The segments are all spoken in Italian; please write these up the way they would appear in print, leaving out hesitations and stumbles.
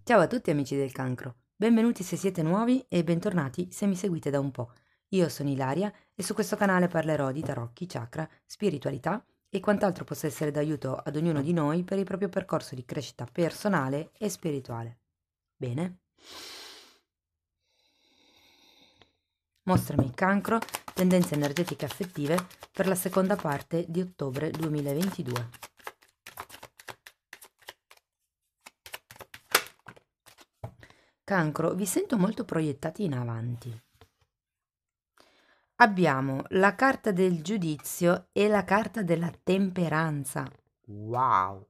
Ciao a tutti amici del cancro, benvenuti se siete nuovi e bentornati se mi seguite da un po'. Io sono Ilaria e su questo canale parlerò di tarocchi, chakra, spiritualità e quant'altro possa essere d'aiuto ad ognuno di noi per il proprio percorso di crescita personale e spirituale. Bene? Mostrami cancro, tendenze energetiche affettive per la seconda parte di ottobre 2022. Cancro, vi sento molto proiettati in avanti. Abbiamo la carta del giudizio e la carta della temperanza. Wow!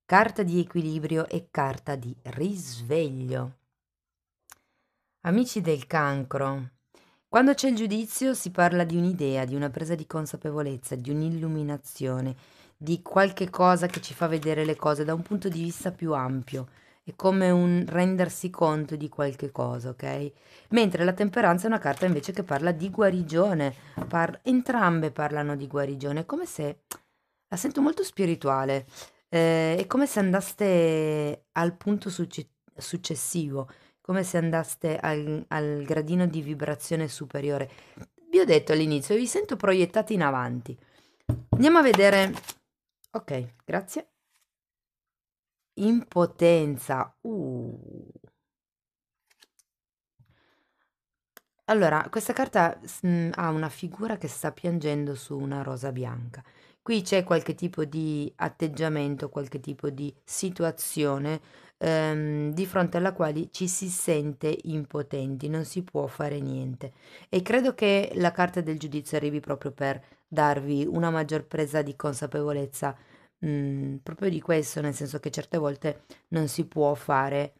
Carta di equilibrio e carta di risveglio. Amici del cancro, quando c'è il giudizio si parla di un'idea, di una presa di consapevolezza, di un'illuminazione, di qualche cosa che ci fa vedere le cose da un punto di vista più ampio. È come un rendersi conto di qualche cosa, ok? Mentre la temperanza è una carta invece che parla di guarigione. Entrambe parlano di guarigione, è come se la sento molto spirituale. È come se andaste al punto successivo, come se andaste al gradino di vibrazione superiore. Vi ho detto all'inizio, vi sento proiettati in avanti. Andiamo a vedere. Ok, grazie. Impotenza. Allora, questa carta ha una figura che sta piangendo su una rosa bianca. Qui c'è qualche tipo di atteggiamento, qualche tipo di situazione di fronte alla quale ci si sente impotenti, non si può fare niente. E credo che la carta del giudizio arrivi proprio per darvi una maggior presa di consapevolezza proprio di questo, nel senso che certe volte non si può fare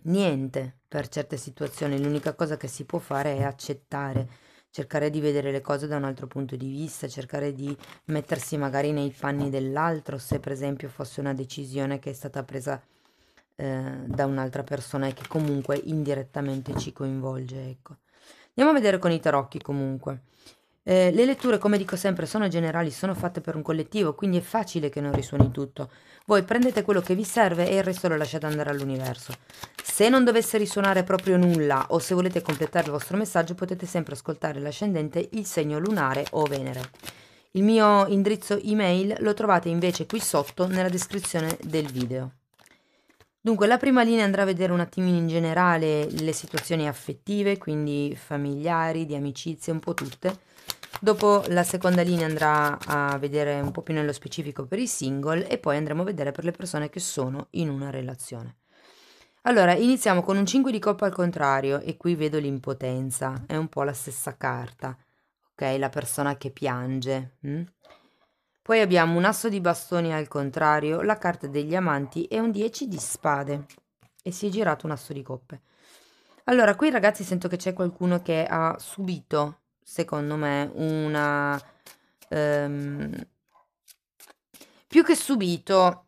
niente per certe situazioni, l'unica cosa che si può fare è accettare, cercare di vedere le cose da un altro punto di vista, cercare di mettersi magari nei panni dell'altro, se per esempio fosse una decisione che è stata presa da un'altra persona e che comunque indirettamente ci coinvolge, ecco. Andiamo a vedere con i tarocchi comunque. Le letture, come dico sempre, sono generali, sono fatte per un collettivo, quindi è facile che non risuoni tutto. Voi prendete quello che vi serve e il resto lo lasciate andare all'universo. Se non dovesse risuonare proprio nulla o se volete completare il vostro messaggio, potete sempre ascoltare l'ascendente, il segno lunare o Venere. Il mio indirizzo email lo trovate invece qui sotto nella descrizione del video. Dunque, la prima linea andrà a vedere un attimino in generale le situazioni affettive, quindi familiari, di amicizie, un po' tutte. Dopo la seconda linea andrà a vedere un po' più nello specifico per i single e poi andremo a vedere per le persone che sono in una relazione. Allora, iniziamo con un 5 di coppa al contrario e qui vedo l'impotenza, è un po' la stessa carta, ok? La persona che piange. Poi abbiamo un asso di bastoni al contrario, la carta degli amanti e un 10 di spade e si è girato un asso di coppe. Allora, qui ragazzi sento che c'è qualcuno che ha subito, secondo me, una... ehm, più che subito,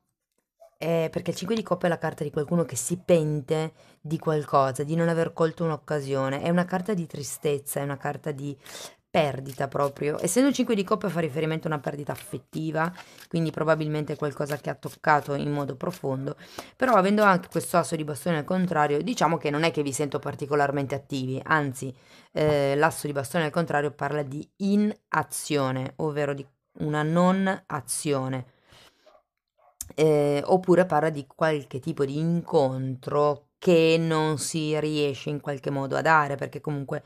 perché il 5 di coppe è la carta di qualcuno che si pente di qualcosa, di non aver colto un'occasione. È una carta di tristezza, è una carta di perdita proprio. Essendo il 5 di coppe fa riferimento a una perdita affettiva, quindi probabilmente qualcosa che ha toccato in modo profondo. Però avendo anche questo asso di bastone al contrario, diciamo che non è che vi sento particolarmente attivi, anzi, l'asso di bastone al contrario parla di inazione, ovvero di una non azione. Oppure parla di qualche tipo di incontro che non si riesce in qualche modo a dare, perché comunque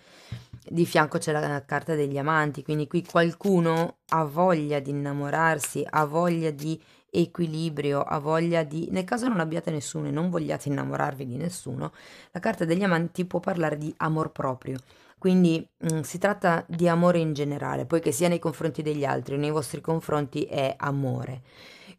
di fianco c'è la carta degli amanti, quindi qui qualcuno ha voglia di innamorarsi, ha voglia di equilibrio, ha voglia di... Nel caso non abbiate nessuno e non vogliate innamorarvi di nessuno, la carta degli amanti può parlare di amor proprio. Quindi si tratta di amore in generale, poi che sia nei confronti degli altri o nei vostri confronti è amore.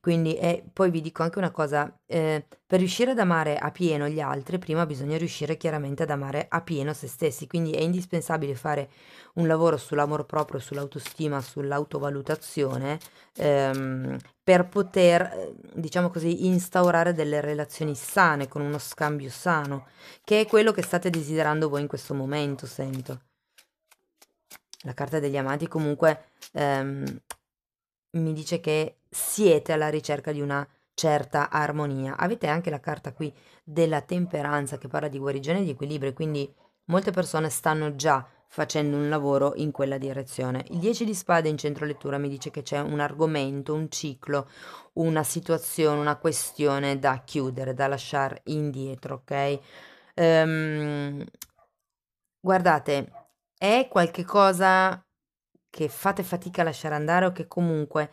Quindi, poi vi dico anche una cosa, per riuscire ad amare a pieno gli altri, prima bisogna riuscire chiaramente ad amare a pieno se stessi, quindi è indispensabile fare un lavoro sull'amor proprio, sull'autostima, sull'autovalutazione, per poter, diciamo così, instaurare delle relazioni sane, con uno scambio sano, che è quello che state desiderando voi in questo momento, sento. La carta degli amanti comunque mi dice che siete alla ricerca di una certa armonia. Avete anche la carta qui della temperanza che parla di guarigione e di equilibrio, quindi molte persone stanno già facendo un lavoro in quella direzione. Il 10 di spade in centro lettura mi dice che c'è un argomento, un ciclo, una situazione, una questione da chiudere, da lasciare indietro, ok? Ehm, Guardate, è qualche cosa che fate fatica a lasciare andare o che comunque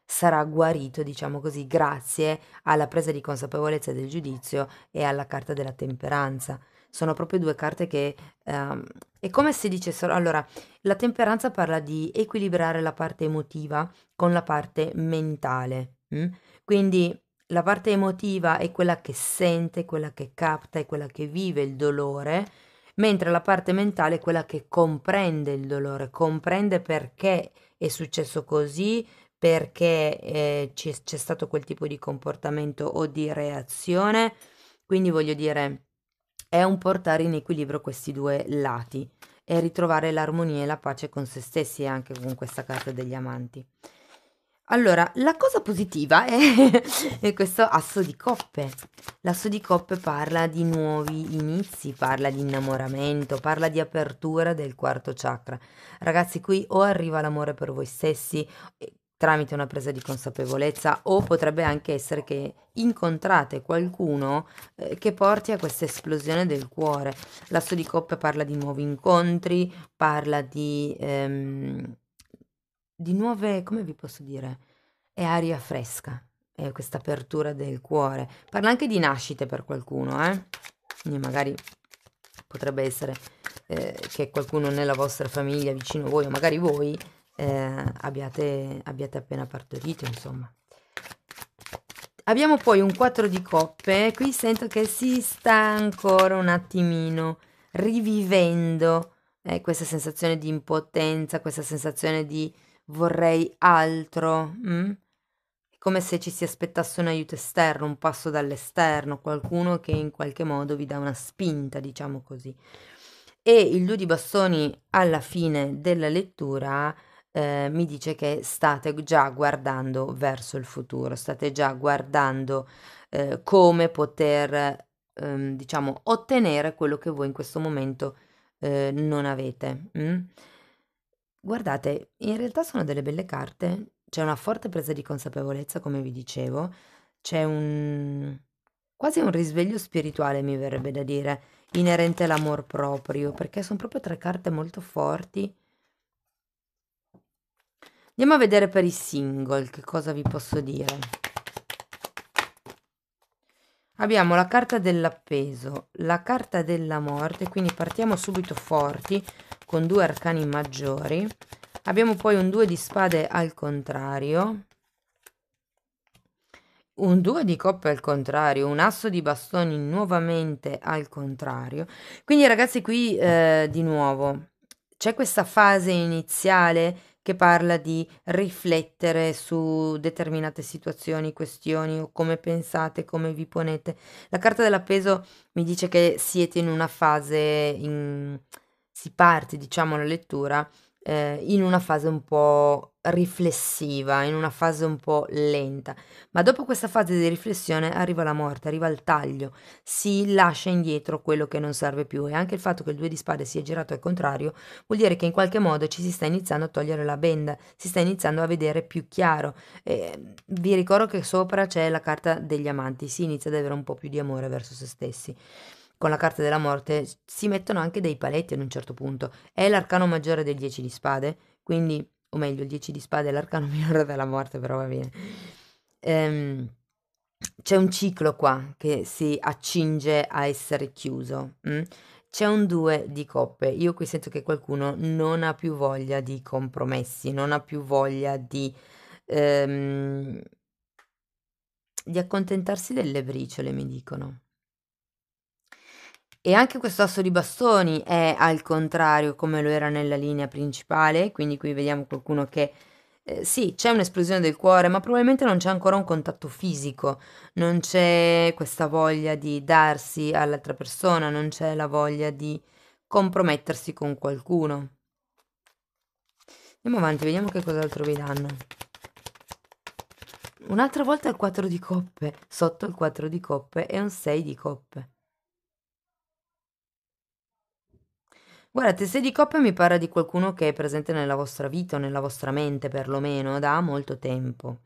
sarà guarito, diciamo così, grazie alla presa di consapevolezza del giudizio e alla carta della temperanza. Sono proprio due carte che è come se dicessero, allora, la temperanza parla di equilibrare la parte emotiva con la parte mentale. Quindi la parte emotiva è quella che sente, quella che capta, è quella che vive il dolore, mentre la parte mentale è quella che comprende il dolore, comprende perché è successo così, perché c'è stato quel tipo di comportamento o di reazione. Quindi voglio dire, è un portare in equilibrio questi due lati e ritrovare l'armonia e la pace con se stessi anche con questa carta degli amanti. Allora, la cosa positiva è, è questo asso di coppe. L'asso di coppe parla di nuovi inizi, parla di innamoramento, parla di apertura del quarto chakra. Ragazzi, qui o arriva l'amore per voi stessi tramite una presa di consapevolezza, o potrebbe anche essere che incontrate qualcuno che porti a questa esplosione del cuore. L'asso di coppe parla di nuovi incontri, parla di nuove, come vi posso dire? È aria fresca, è questa apertura del cuore. Parla anche di nascite per qualcuno, eh? Quindi magari potrebbe essere che qualcuno nella vostra famiglia vicino a voi, o magari voi, abbiate appena partorito, insomma. Abbiamo poi un 4 di coppe, qui sento che si sta ancora un attimino rivivendo questa sensazione di impotenza, questa sensazione di vorrei altro, È come se ci si aspettasse un aiuto esterno, un passo dall'esterno, qualcuno che in qualche modo vi dà una spinta, diciamo così. E il 2 di bastoni alla fine della lettura mi dice che state già guardando verso il futuro, state già guardando come poter, diciamo, ottenere quello che voi in questo momento non avete. Guardate, in realtà sono delle belle carte, c'è una forte presa di consapevolezza, come vi dicevo, c'è un quasi un risveglio spirituale, mi verrebbe da dire, inerente all'amor proprio, perché son proprio 3 carte molto forti. Andiamo a vedere per i single che cosa vi posso dire. Abbiamo la carta dell'appeso, la carta della morte, quindi partiamo subito forti con 2 arcani maggiori. Abbiamo poi un 2 di spade al contrario, un 2 di coppe al contrario, un asso di bastoni nuovamente al contrario. Quindi ragazzi qui di nuovo c'è questa fase iniziale che parla di riflettere su determinate situazioni, questioni o come pensate, come vi ponete. La carta dell'appeso mi dice che siete in una fase, si parte diciamo la lettura in una fase un po' riflessiva, in una fase un po' lenta. Ma dopo questa fase di riflessione arriva la morte, arriva il taglio, si lascia indietro quello che non serve più e anche il fatto che il 2 di spade sia girato al contrario vuol dire che in qualche modo ci si sta iniziando a togliere la benda, si sta iniziando a vedere più chiaro. Vi ricordo che sopra c'è la carta degli amanti, si inizia ad avere un po' più di amore verso se stessi. Con la carta della morte si mettono anche dei paletti ad un certo punto. È l'arcano maggiore del 10 di spade, quindi o meglio il 10 di spade è l'arcano minore della morte, però va bene. Ehm, C'è un ciclo qua che si accinge a essere chiuso. C'è un 2 di coppe. Io qui sento che qualcuno non ha più voglia di compromessi, non ha più voglia ehm, di accontentarsi delle briciole, mi dicono. E anche questo asso di bastoni è al contrario come lo era nella linea principale, quindi qui vediamo qualcuno che sì, c'è un'esplosione del cuore, ma probabilmente non c'è ancora un contatto fisico, non c'è questa voglia di darsi all'altra persona, non c'è la voglia di compromettersi con qualcuno. Andiamo avanti, vediamo che cos'altro vi danno. un'altra volta il 4 di coppe, sotto il 4 di coppe e un 6 di coppe. Guardate, il 6 di coppe mi parla di qualcuno che è presente nella vostra vita o nella vostra mente perlomeno da molto tempo.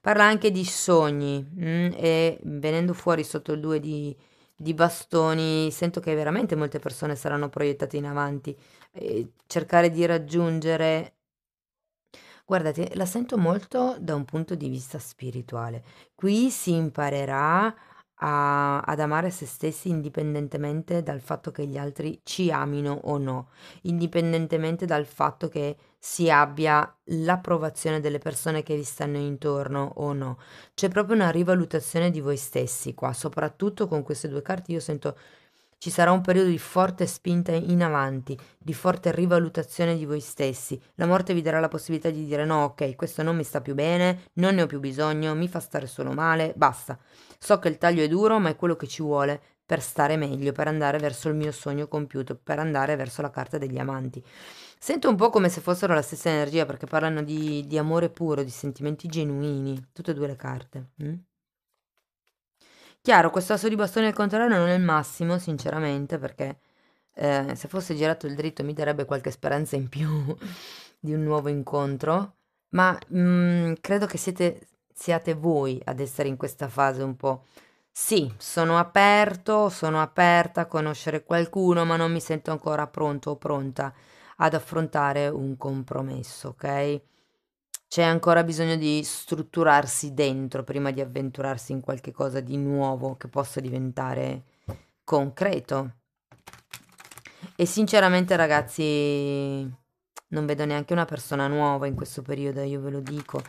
Parla anche di sogni, e venendo fuori sotto il 2 di bastoni, sento che veramente molte persone saranno proiettate in avanti e cercare di raggiungere. Guardate, la sento molto da un punto di vista spirituale. Qui si imparerà ad amare se stessi indipendentemente dal fatto che gli altri ci amino o no, indipendentemente dal fatto che si abbia l'approvazione delle persone che vi stanno intorno o no. C'è proprio una rivalutazione di voi stessi qua, soprattutto con queste due carte io sento ci sarà un periodo di forte spinta in avanti, di forte rivalutazione di voi stessi. La morte vi darà la possibilità di dire no, ok, questo non mi sta più bene, non ne ho più bisogno, mi fa stare solo male, basta. So che il taglio è duro, ma è quello che ci vuole per stare meglio, per andare verso il mio sogno compiuto, per andare verso la carta degli amanti. Sento un po' come se fossero la stessa energia perché parlano di amore puro, di sentimenti genuini, tutte e due le carte. Chiaro, questo asso di bastone al contrario non è il massimo, sinceramente, perché se fosse girato il dritto mi darebbe qualche speranza in più di un nuovo incontro, ma credo che siate voi ad essere in questa fase un po'. Sì, sono aperto, sono aperta a conoscere qualcuno, ma non mi sento ancora pronto o pronta ad affrontare un compromesso, ok? C'è ancora bisogno di strutturarsi dentro prima di avventurarsi in qualche cosa di nuovo che possa diventare concreto. E sinceramente, ragazzi, non vedo neanche una persona nuova in questo periodo, io ve lo dico.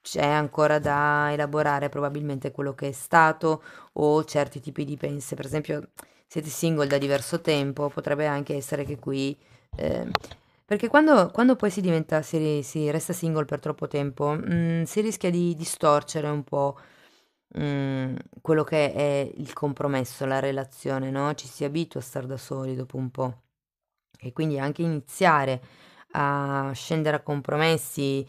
C'è ancora da elaborare probabilmente quello che è stato o certi tipi di pensieri. Per esempio, siete single da diverso tempo, potrebbe anche essere che qui perché quando poi si resta single per troppo tempo, si rischia di distorcere un po', quello che è il compromesso, la relazione, no, ci si abitua a star da soli dopo un po'. E quindi anche iniziare a scendere a compromessi,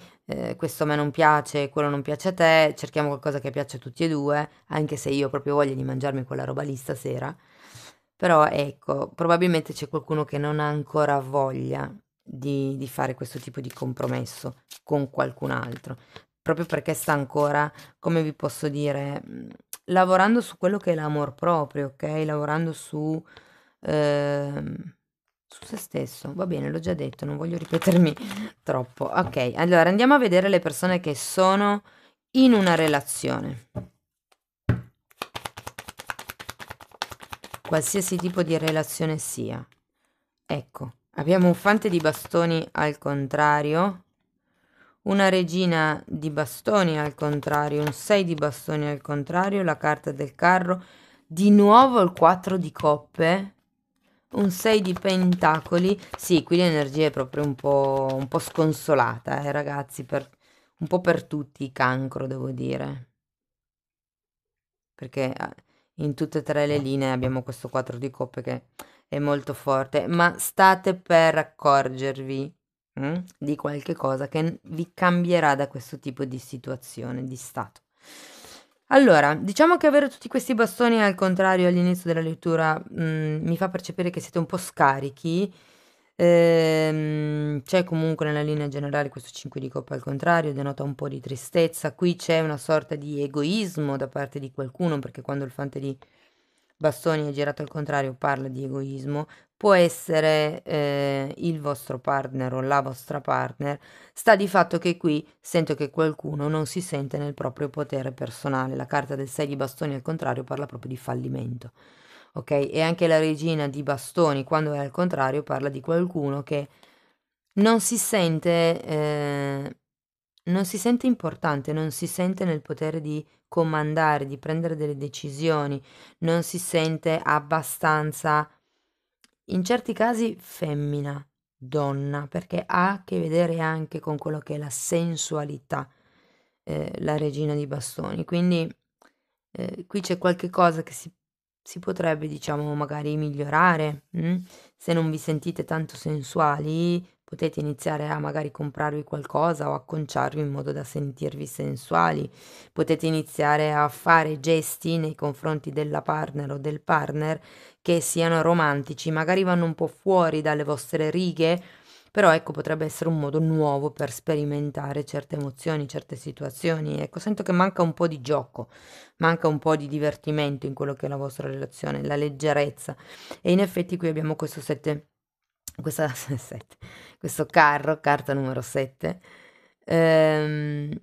questo a me non piace, quello non piace a te, cerchiamo qualcosa che piace a tutti e 2, anche se io ho proprio voglia di mangiarmi quella roba lì stasera. Però ecco, probabilmente c'è qualcuno che non ha ancora voglia di fare questo tipo di compromesso con qualcun altro, proprio perché sta ancora, come vi posso dire, lavorando su quello che è l'amor proprio, okay, lavorando su se stesso. Va bene, l'ho già detto, non voglio ripetermi troppo. Okay, allora andiamo a vedere le persone che sono in una relazione. Qualsiasi tipo di relazione sia. Ecco, abbiamo un fante di bastoni al contrario, una regina di bastoni al contrario, un 6 di bastoni al contrario, la carta del carro, di nuovo il 4 di coppe, un 6 di pentacoli. Sì, qui l'energia è proprio un po' sconsolata, ragazzi, un po' per tutti i cancro, devo dire. Perché in tutte e tre le linee abbiamo questo 4 di coppe che è molto forte, ma state per accorgervi di qualche cosa che vi cambierà da questo tipo di situazione, di stato. Allora, diciamo che avere tutti questi bastoni al contrario all'inizio della lettura mi fa percepire che siete un po' scarichi. C'è comunque nella linea generale questo 5 di coppa al contrario, denota un po' di tristezza. Qui c'è una sorta di egoismo da parte di qualcuno, perché quando il fante di bastoni è girato al contrario parla di egoismo. Può essere il vostro partner o la vostra partner. Sta di fatto che qui sento che qualcuno non si sente nel proprio potere personale. La carta del 6 di bastoni al contrario parla proprio di fallimento. Ok? E anche la regina di bastoni, quando è al contrario, parla di qualcuno che non si sente, non si sente importante, non si sente nel potere di comandare, di prendere delle decisioni, non si sente abbastanza, in certi casi femmina, donna, perché ha a che vedere anche con quello che è la sensualità, la regina di bastoni. Quindi qui c'è qualche cosa che si potrebbe, diciamo, magari migliorare, se non vi sentite tanto sensuali, potete iniziare a magari comprarvi qualcosa o acconciarvi in modo da sentirvi sensuali, potete iniziare a fare gesti nei confronti della partner o del partner che siano romantici, magari vanno un po' fuori dalle vostre righe, però ecco potrebbe essere un modo nuovo per sperimentare certe emozioni, certe situazioni. Ecco, sento che manca un po' di gioco, manca un po' di divertimento in quello che è la vostra relazione, la leggerezza. E in effetti qui abbiamo questo 7, questa 7, questo carro, carta numero 7, e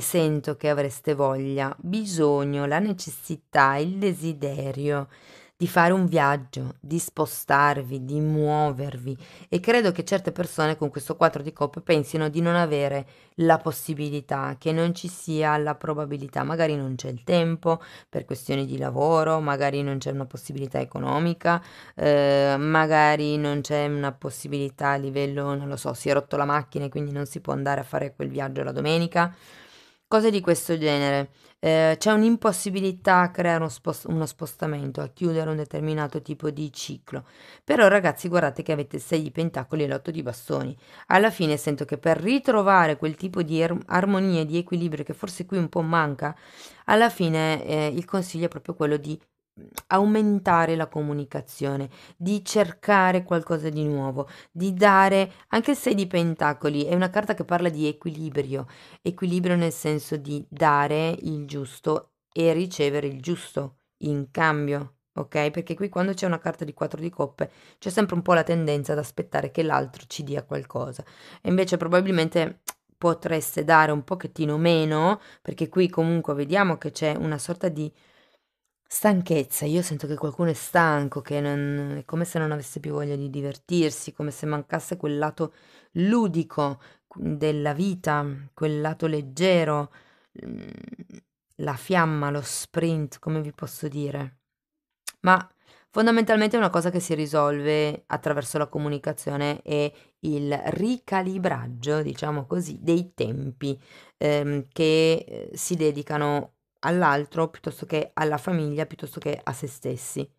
sento che avreste voglia, bisogno, la necessità, il desiderio di fare un viaggio, di spostarvi, di muovervi, e credo che certe persone con questo 4 di coppe pensino di non avere la possibilità, che non ci sia la probabilità, magari non c'è il tempo per questioni di lavoro, magari non c'è una possibilità economica, magari non c'è una possibilità a livello, non lo so, si è rotto la macchina e quindi non si può andare a fare quel viaggio la domenica. Cose di questo genere. C'è un'impossibilità a creare uno spostamento, a chiudere un determinato tipo di ciclo. Però ragazzi guardate che avete 6 di pentacoli e l'8 di bastoni. Alla fine sento che per ritrovare quel tipo di armonia e di equilibrio che forse qui un po' manca, alla fine il consiglio è proprio quello di aumentare la comunicazione, di cercare qualcosa di nuovo, di dare, anche il 6 di pentacoli è una carta che parla di equilibrio, equilibrio nel senso di dare il giusto e ricevere il giusto in cambio, ok? Perché qui quando c'è una carta di 4 di coppe c'è sempre un po' la tendenza ad aspettare che l'altro ci dia qualcosa, e invece probabilmente potreste dare un pochettino meno, perché qui comunque vediamo che c'è una sorta di stanchezza. Io sento che qualcuno è stanco, che non, è come se non avesse più voglia di divertirsi, come se mancasse quel lato ludico della vita, quel lato leggero, mm, la fiamma, lo sprint, come vi posso dire. Ma fondamentalmente è una cosa che si risolve attraverso la comunicazione e il ricalibraggio, diciamo così, dei tempi, che, si dedicano all'altro piuttosto che alla famiglia, piuttosto che a se stessi.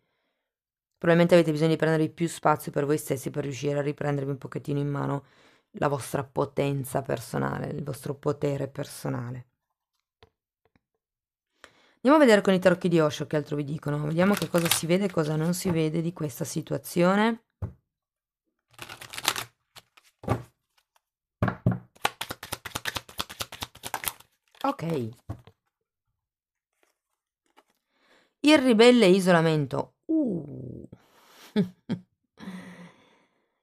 Probabilmente avete bisogno di prendervi più spazio per voi stessi per riuscire a riprendervi un pochettino in mano la vostra potenza personale, il vostro potere personale. Andiamo a vedere con i tarocchi di Osho che altro vi dicono. Vediamo che cosa si vede e cosa non si vede di questa situazione. Ok. Il ribelle isolamento.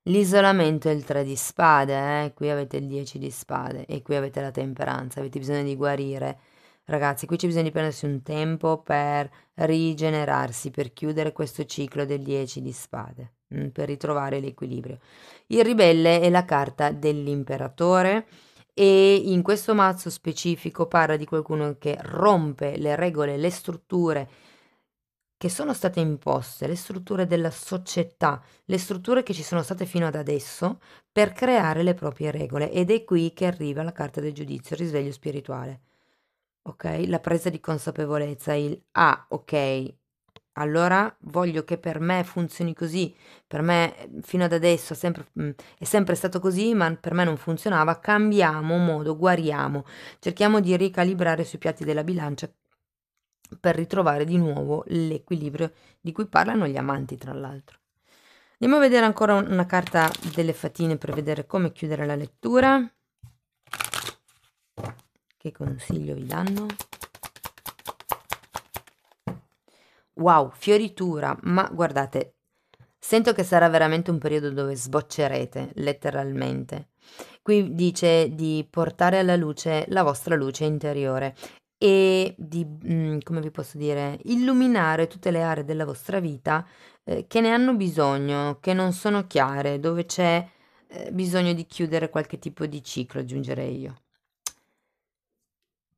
L'isolamento è il 3 di spade, qui avete il 10 di spade e qui avete la temperanza, avete bisogno di guarire. Ragazzi, qui c'è bisogno di prendersi un tempo per rigenerarsi, per chiudere questo ciclo del 10 di spade, per ritrovare l'equilibrio. Il ribelle è la carta dell'imperatore e in questo mazzo specifico parla di qualcuno che rompe le regole, le strutture che sono state imposte, le strutture della società, le strutture che ci sono state fino ad adesso per creare le proprie regole, ed è qui che arriva la carta del giudizio, il risveglio spirituale. Ok? La presa di consapevolezza, il ok, allora voglio che per me funzioni così, per me fino ad adesso è sempre stato così, ma per me non funzionava, cambiamo modo, guariamo, cerchiamo di ricalibrare sui piatti della bilancia per ritrovare di nuovo l'equilibrio di cui parlano gli amanti, tra l'altro. Andiamo a vedere ancora una carta delle fatine per vedere come chiudere la lettura. Che consiglio vi danno? Wow, fioritura, ma guardate, sento che sarà veramente un periodo dove sboccerete, letteralmente. Qui dice di portare alla luce la vostra luce interiore e di, come vi posso dire, illuminare tutte le aree della vostra vita, che ne hanno bisogno, che non sono chiare, dove c'è, bisogno di chiudere qualche tipo di ciclo, aggiungerei io.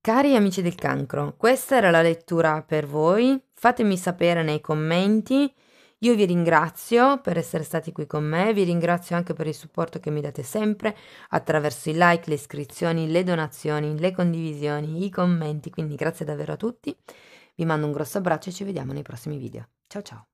Cari amici del cancro, questa era la lettura per voi. Fatemi sapere nei commenti. Io vi ringrazio per essere stati qui con me, vi ringrazio anche per il supporto che mi date sempre attraverso i like, le iscrizioni, le donazioni, le condivisioni, i commenti, quindi grazie davvero a tutti. Vi mando un grosso abbraccio e ci vediamo nei prossimi video. Ciao ciao!